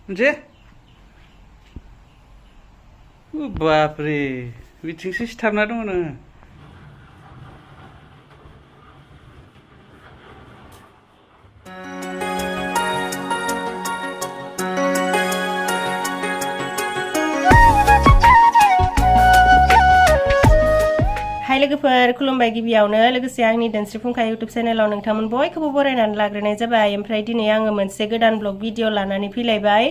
Anji? Baapre, बिथिंसो सिथाबना दङ नोङो। हाय लोगोफोर खुलुमबाय गिबियावनो लोगोसे आंनि दोनस्रि फुंखा YouTube चेनेलाव नोंथांमोन बयखौबो बरायनानै लाग्रोनाय जाबाय। ओमफ्राय दिनै आङो मोनसे गोदान ब्लग भिडिअ लानानै फैलायबाय।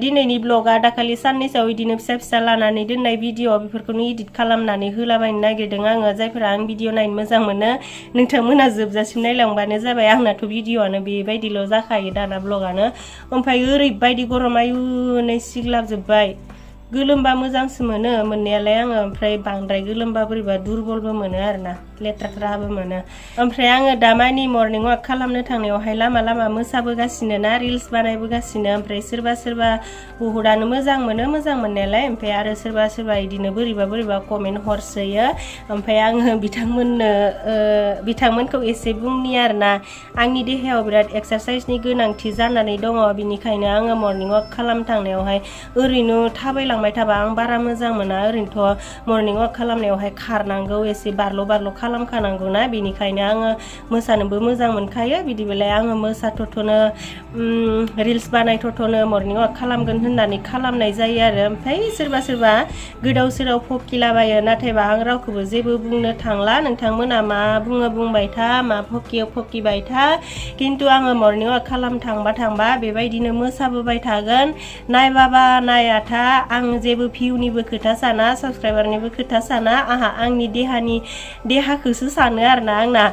दिनैनि ब्लगा दाखालि साननैसोआव इदिनो फिसा फिसा लानानै दोननाय भिडिअ बेफोरखौनो एडिट खालामनानै होलाबायनो नागिरदों आङो। जायफोरा आं भिडिअ नायनो मोजां मोनो नोंथांमोना जोबजासिम नायलांबानो जाबाय। आंनाथ' भिडिअआनो बेबायदिल' जाखायो दाना ब्लगानो। ओमफ्राय ओरैबायदि गरम आयु नै सिग्लाबजोब्बाय। गोलोमबा मोजांसो मोनो मोननायालाय आङो, ओमफ्राय बांद्राय गोलोमबा बोरैबा दुरबलबो मोनो आरोना, लेथ्राबो मोनो। ओमफ्राय आङो दामानि मर्निं वाक खालामनो थांनायावहाय लामा लामा मोसाबोगासिनो ना, रिल्स बानायबोगासिनो। ओमफ्राय सोरबा बहुदानो मोजां मोनो मोजां मोननायालाय, ओमफ्राय आरो सोरबा इदिनो बोरैबा कमेन्ट हरसोयो। ओमफ्राय आङो बिथांमोनखौ एसे बुंनि आरोना, आंनि देहायाव बिराद एक्सारसाइसनि गोनांथि जानानै दङ, बिनिखायनो आङो मर्निं वाक खालामनो थांनायावहाय ओरैनो थाबायलांबाय थाबा आं बारा मोजां मोना। ओरैनोथ' मर्निं वाक खालामनायावहाय खारनांगौ, एसे बारल' खालामखानांगौ ना, बेनिखायनो आङो मोसानोबो मोजां मोनखायो। बिदिबालाय आङो मोसाथ'नो रिल्स बानायथ'नो मर्निं वाक खालामगोन होननानै खालामनाय जायो आरो। ओमफ्राय सोरबा गोदाव सोराव फकिलाबायो, नाथायबा आं रावखौबो जेबो बुंनो थांला। नोंथांमोना मा बुङो बुंबाय था, मा फकिबाय था, खिन्थु आङो मर्निं वाक खालामनो थांबा बेबायदिनो मोसाबोबाय थागोन। नायबाबा नायाथा, आं जेबो भिउनिबो खोथा साना, साबस्क्राइबारनिबो खोथा साना, आंहा आंनि देहाखौसो सानो आरोना। आंना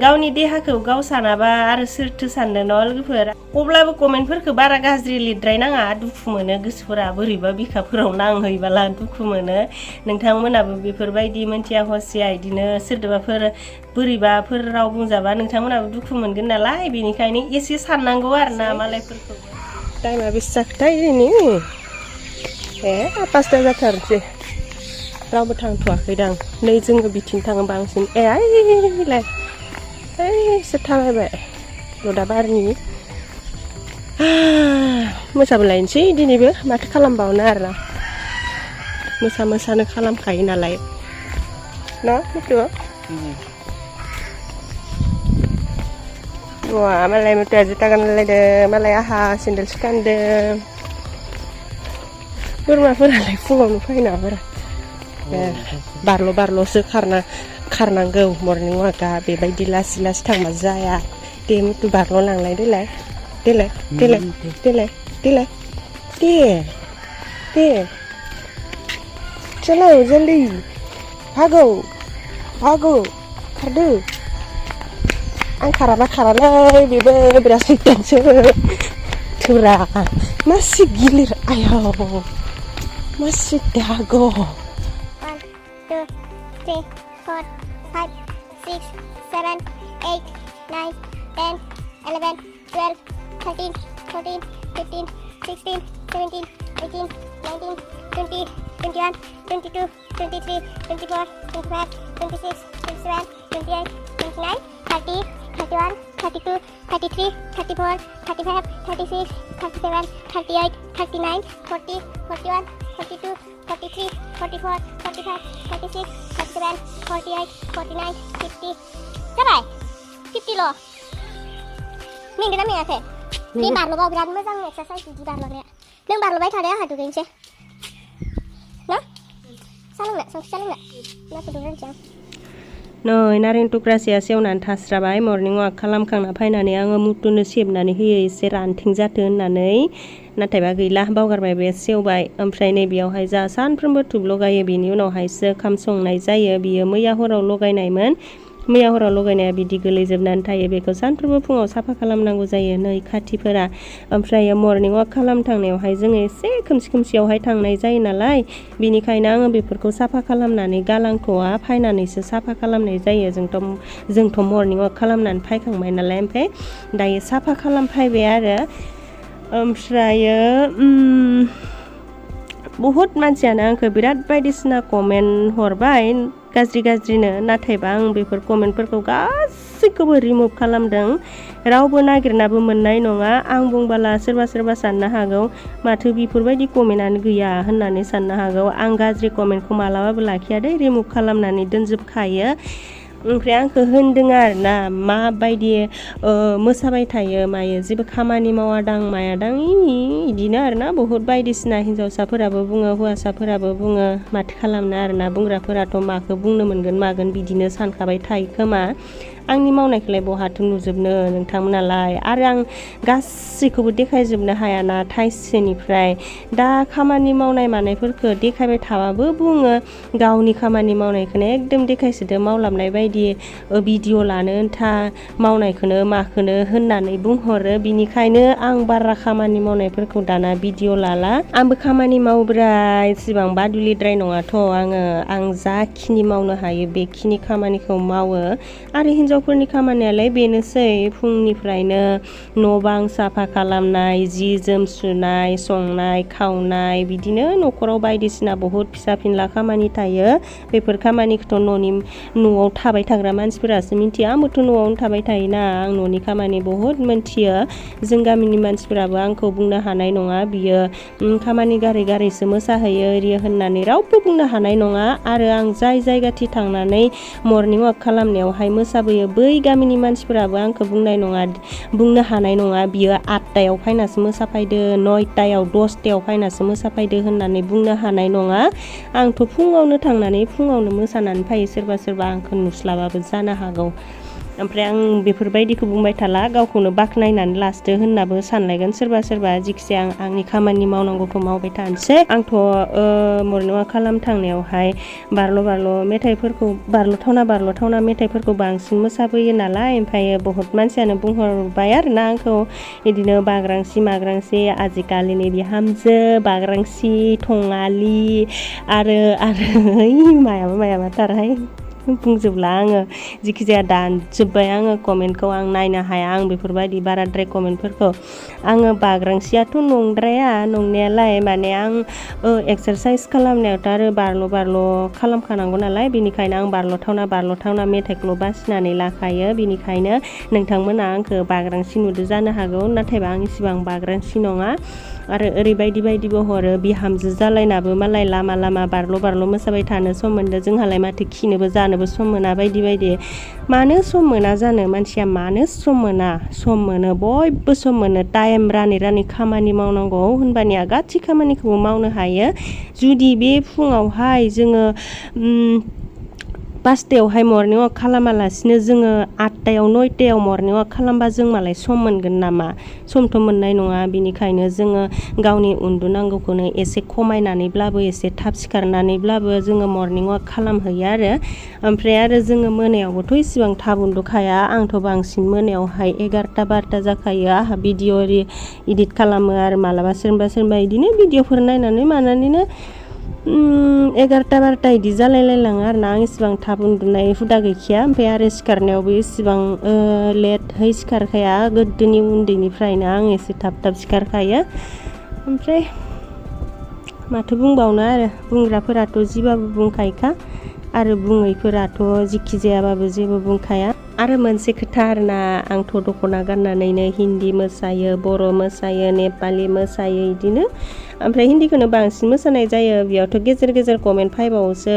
गावनि देहाखौ गाव सानाबा आरो सोरथो साननो न' लोगोफोर। अब्लाबो कमेन्टफोरखौ बारा गाज्रि लिरद्रायनाङा, दुखु मोनो गोसोफोरा, बोरैबा बिखाफोराव नांहैबोला दुखु मोनो। नोंथांमोनाबो बेफोरबायदि मोनथिया हसिया इदिनो सोरदोबाफोर बोरैबाफोर राव बुंजाबा नोंथांमोनाबो दुखु मोनगोन नालाय, बेनिखायनो एसे साननांगौ आरोना मालायफोरखौ। टाइमा बेसे जाखोथाय दिनै? 5ता जाथारनोसै, रावबो थांथ'वाखैदां। नै जोङो बिथिं थाङो बांसिन। आइलाय एसे थाबायबाय लदाबारनि। मोसाबो लायनोसै दिनैबो, माथो खालामबावनो आरोना, मोसानो खालामखायो नालाय ना मिथु। wah malah itu aja tangan lede malah aha sendal skande बोरमाफोरालाय फुङावनो फैना बारल'सो खारनांगौ मर्निं वाकआ, बेबायदि लासै थांबा जाया। दे मुथु बारल' लांलाय देलाय चलो जल्दी भागो खारदो। आं खाराबा खारालै, बेबो बिराद सैथानसो थुरा मासि गिलिर आयाव मासि दागो। 1 2 3 4 5 6 7 8 9 10 11 12 13 14 15 16 17 18 19 20 21 22 23 24 25 26 27 28 29 30 31 32 33 34 35 36 37 38 39 40 41 42 43 44 45 46 47 48 49 50 जाबाय 50 ल' मेंदोंना मेङाखै? बे बारल'बाव बिराद मोजां एक्सारसाइस बिदि बारल'नाया। नों बारल'बाय थादो, आंहा दुगैनोसै ना? संख्रि सा लोंनो ना फुदुंग्रोनोसै आं। नै नारें टुक्रासेया सेवनानै थास्राबाय। मर्निं वाक खालामखांना फैनानै आङो मुथुनो सेबनानै होयो एसे रानथें जाथो होननानै, नाथायबा गैला बावगारबाय, बे सेवबाय। ओमफ्राय नै बेयावहाय जा सानफ्रोमबो धुप लगायो, बेनि उनावहायसो ओंखाम संनाय जायो। बियो मैया हराव लगायनायमोन, मैया हराव लगायनाया बिदि गोलैजोबनानै थायो, बेखौ सानफ्रोमबो फुङाव साफा खालामनांगौ जायो नै खाथिफोरा। ओमफ्राय मर्निं वाक खालामनो थांनायावहाय जोङो एसे खोमसियावहाय थांनाय जायो नालाय, बेनिखायनो आङो बेफोरखौ साफा खालामनानै गालांथ'आ, फायनानैसो साफा खालामनाय जायो। जोंथ' मर्निं वाक खालामनानै फायखांबाय नालाय, ओमफ्राय दायो साफा खालामफायबाय आरो। ओमफ्रायो बहुद मानसियानो आंखौ बिराद बायदिसिना कमेन्ट हरबाय, गाज्रिनो नाथायबा आं बेफोर कमेन्टफोरखौ गासैखौबो रिमुभ खालामदों रावबो नागिरनाबो मोननाय नङा आं बुंबाला सोरबा साननो हागौ माथो बेफोरबायदि कमेन्टआनो गैया होननानै साननो हागौ आं गाज्रि कमेन्टखौ मालाबाबो लाखिया दे रिमुभ खालामनानै दोनजोबखायो ओमफ्राय आंखौ होनदों आरोना माबायदि मोसाबाय थायो मायो जेबो खामानि मावादां मायादां इदिनो आरोना बहुत बायदिसिना हिन्जावसाफोराबो बुङो हौवासाफोराबो बुङो माथो खालामनो आरोना बुंग्राफोराथ' माखौ बुंनो मोनगोन मागोन बिदिनो सानखाबाय थायो खोमा आंनि मावनायखौलाय बहाथो नुजोबनो नोंथांमोनालाय आरो आं गासैखौबो देखायजोबनो हायाना थाइसेनिफ्राय दा खामानि मावनाय मानायफोरखौ देखायबाय थाबाबो बुङो गावनि खामानि मावनायखौनो एकदम देखायसोदो मावलाबनाय बायदि भिडिअ लानो था मावनायखौनो माखौनो होननानै बुंहरो बिनिखायनो आं बारा खामानि मावनायफोरखौ दाना भिडिअ लाला आंबो खामानि मावब्रा एसेबां बादुलिद्राय नङाथ' आं जाखिनि मावनो हायो बेखिनि खामानिखौ मावो आरो हिन्जावफोरनि खामानियालाय बेनोसै फुंनिफ्रायनो न' बां साफा खालामनाय जि जोम सुनाय संनाय खावनाय बिदिनो न'खराव बायदिसिना बहुत फिसा फिनला खामानि थायो बेफोर खामानिखौथ' न'आव थाबाय थाग्रा मानसिफोरासो मिन्थिया आंबोथ' न'आवनो थाबाय थायोना आं न'नि खामानि बहुत मोन्थियो जों गामिनि मानसिफोराबो आंखौ बुंनो हानाय नङा बियो खामानि गारैसो मोसाहैयो एरि होननानै रावबो बुंनो हानाय नङा आरो आं जाय जायगाथि थांनानै मर्निं वाक खालामनायावहाय मोसाबोयो बै गामिनि मानसिफोराबो आंखौ बुंनो हानाय नङा बियो 8टायाव फायनासो मोसाफैदो 9टायाव 10टायाव फायनासो मोसाफैदो होननानै बुंनो हानाय नङा आंथ' फुङावनो थांनानै फुङावनो मोसानानै फैयो सोरबा आंखौ नुस्लाबाबो जानो हागौ ओमफ्राय आं बेफोरबायदिखौ बुंबाय थाला गावखौनो बाख्नायनानै लासदो होननाबो सानलायगोन सोरबा जिखिजाया आं आंनि खामानि मावनांगौखौ मावबाय थानोसै आंथ' मर्निं वाक खालाम थांनायावहाय बारल' मेथाइफोरखौ बारल'थावना मेथाइफोरखौ बांसिन मोसाबोयो नालाय ओमफ्राय बहुत मानसियानो बुंहरबाय आरोना आंखौ बिदिनो बाग्रांसि आजिखालिनि बिहामजो बाग्रांसि थङालि आरो मायाबा थारहाय बुंजोबला आङो जिखिजाया दानजोब्बाय आङो कमेन्टखौ आं नायनो हाया आं बेफोरबायदि बाराद्राय कमेन्टफोरखौ आङो बाग्रांसियाथ' नंद्राया नंनायालाय माने आं एक्सारसाइस खालामनायावथ' आरो बारल' खालामखानांगौ नालाय बेनिखायनो आं बारल'थावना मेथाइखौल' बासिनानै लाखायो बेनिखायनो नोंथांमोना आंखौ बाग्रांसि नुदो जानो हागौ नाथायबा आं इसिबां बाग्रांसि नङा आरो ओरैबायदिबो हरो बिहामजो जालायनाबो मालाय लामा बारल' मोसाबाय थानो सम मोनदो जोंहालाय माथो खिनोबो जानोबो सम मोना बायदि मानो सम मोना जानो मानसिया मानो सम मोनो बयबो सम मोनो टाइम रानै खामानि मावनांगौ होनबानिया गासै खामानिखौबो मावनो हायो जुदि बे फुङावहाय जोङो 5टायावहाय मर्निं वाक खालामालासिनो जोङो 8टायाव 9टायाव मर्निं वाक खालामबा जों मालाय सम मोनगोन नामा समथ' मोननाय नङा बिनिखायनो जोङो गावनि उन्दुनांगौखौनो एसे खमायनानैब्लाबो एसे थाब सिखारनानैब्लाबो जोङो मर्निं वाक खालामहैयो आरो ओमफ्राय आरो जोङो मोनायावबोथ' इसिबां थाब उन्दुखाया आंथ' बांसिन मोनायावहाय 11टा 12टा जाखायो आंहा भिडिअ इडिट खालामो आरो मालाबा सोरबा इदिनो भिडिअफोर नायनानै मानानैनो 11टा 12टा इदि जालायलाङो आरोना आं इसिबां थाब उन्दुनाय हुदा गैखाया ओमफ्राय आरो सिखारनायावबो इसिबां लेटहै सिखारखाया गोदोनि उन्दैनिफ्रायनो आं एसे थाब सिखारखायो ओमफ्राय माथो बुंबावनो आरो बुंग्राफोराथ' जिबाबो बुंखायोखा आरो बुङैफोराथ' जिखि जायाबाबो जेबो बुंखाया आरो मोनसे खोथा आरोना आंथ' दख'ना गाननानैनो हिन्दी मोसायो बर' मोसायो नेपालि मोसायो इदिनो ओमफ्राय हिन्दीखौनो बांसिन मोसानाय जायो बेयावथ' गेजेर कमेन्ट फैबावोसो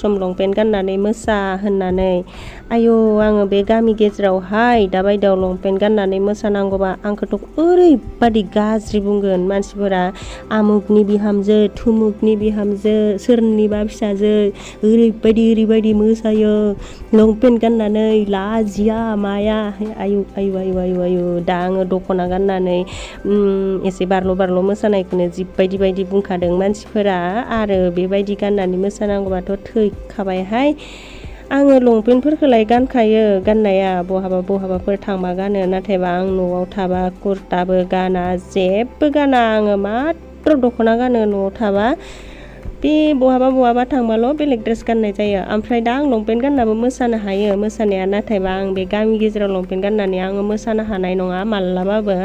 सम लंपेन्ट गाननानै मोसा होननानै आयौ आङो बे गामि गेजेरावहाय दाबायदियाव लंपेन्ट गाननानै मोसानांगौबा आंखौथ' ओरैबादि गाज्रि बुंगोन मानसिफोरा आमुगनि बिहामजो थुमुगनि बिहामजो सोरनिबा फिसाजो ओरैबायदि मोसायो लंपेन्ट गाननानै लाजिया माया आयु दा आङो दख'ना गाननानै एसे बारल' मोसानायखौनो बायदि बुंखादों मानसिफोरा आरो बेबायदि गाननानै मोसानांगौबाथ' थैखाबायहाय आङो लंपेन्टफोरखौलाय गानखायो गाननाया बहाबाफोर थांबा गानो नाथायबा आं न'आव थाबा कुर्ताबो गाना जेबो गाना आङो मात्र दख'ना गानो न'आव थाबा बे बहाबा थांबाल' बेलेग ड्रेस गाननाय जायो ओमफ्राय दा आं लंपेन्ट गाननाबो मोसानो हायो मोसानाया नाथायबा आं बे गामि गेजेराव लंपेन्ट गाननानै आङो मोसानो हानाय नङा मालाबाबो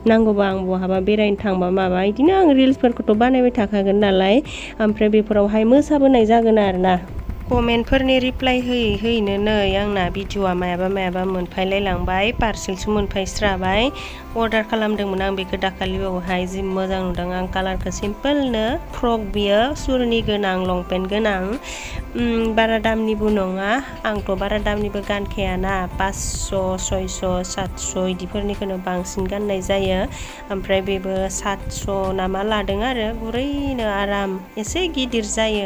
नांगौबा आं बहाबा बेरायनो थांबा माबा इदिनो आं रिल्सफोरखौथ' बानायबाय थाखागोन नालाय ओमफ्राय बेफोरावहाय मोसाबोनाय जागोन आरोना कमेन्टफोरनि रिप्लाय होयैनो नै आंना भिडिअआ मायाबा मोनफायलायलांबाय पार्सेलसो मोनफायस्राबाय अर्डार खालामदोंमोन आं बेखौ दाखालियावहाय जि मोजां नुदों आं कालारखौ सिम्पोलनो फ्रक बियो सुरनि गोनां लंपेन्ट गोनां बारा दामनिबो नङा आंथ' बारा दामनिबो गानखायाना 500 600 700 इदिफोरनिखौनो बांसिन गाननाय जायो ओमफ्राय बेबो 700 नामा लादों आरो गुरैनो आराम एसे गिदिर जायो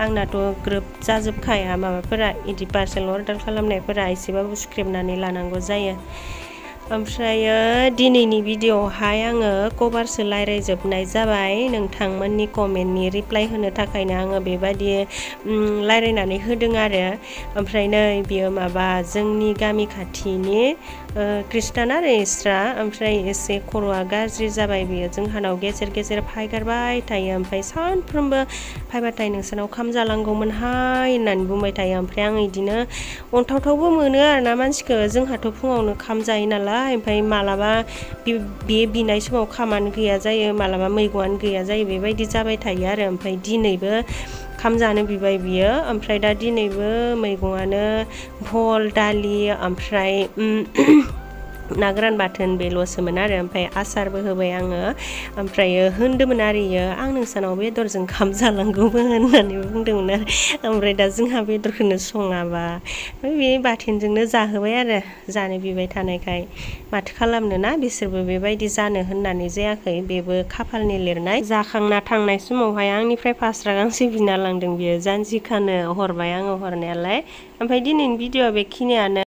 आंनाथ' ग्रोब जाजोबखाया माबाफोरा इदि पार्सेल अर्डार खालामनायफोरा एसेबाबो सुख्रेबनानै लानांगौ जायो ओमफ्रायो दिनैनि भिडिअआवहाय आङो कभारसो रायज्लायजोबनाय जाबाय नोंथांमोननि कमेन्टनि रिप्लाय होनो थाखायनो आङो बेबायदि रायज्लायनानै होदों आरो ओमफ्राय नै बियो माबा जोंनि गामि खाथिनि ख्रिस्टान आरो इस्रा ओमफ्राय एसे खर'आ गाज्रि जाबाय बियो जोंहानाव गेजेर फायगारबाय थायो ओमफ्राय सानफ्रोमबो फायबाथाय नोंसानाव खाम जालांगौमोनहाय होननानै बुंबाय थायो ओमफ्राय आं इदिनो अनथावथावबो मोनो आरोना मानसिखौ जोंहाथ' फुङावनो खाम जायो नालाय ओमफ्राय मालाबा बे बिनाय समाव खामानो गैया जायो मालाबा मैगंआनो गैया जायो बेबायदि जाबाय थायो आरो ओमफ्राय दिनैबो खाम जानो बिबाय बियो ओमफ्राय दा दिनैबो मैगंआनो भल दालि ओमफ्राय ना गोरान बाथोन बेल'सोमोन आरो ओमफ्राय आसारबो होबाय आङो ओमफ्रायो होनदोंमोन आरो इयो आं नोंसानाव बेदरजों ओंखाम जालांगौमोन होननानै बुंदोंमोन आरो ओमफ्राय दा जोंहा बेदरखौनो सङाबा बे बाथोनजोंनो जाहोबाय आरो जानो बिबाय थानायखाय माथो खालामनो ना बिसोरबो बेबायदि जानो होननानै जायाखै बेबो खाफालनि लिरनाय जाखांना थांनाय समावहाय आंनिफ्राय फास्रा गांसे बिना लांदों बियो जानजि खानो हरबाय आङो हरनायालाय ओमफ्राय दिनैनि भिडिअआ बेखिनियानो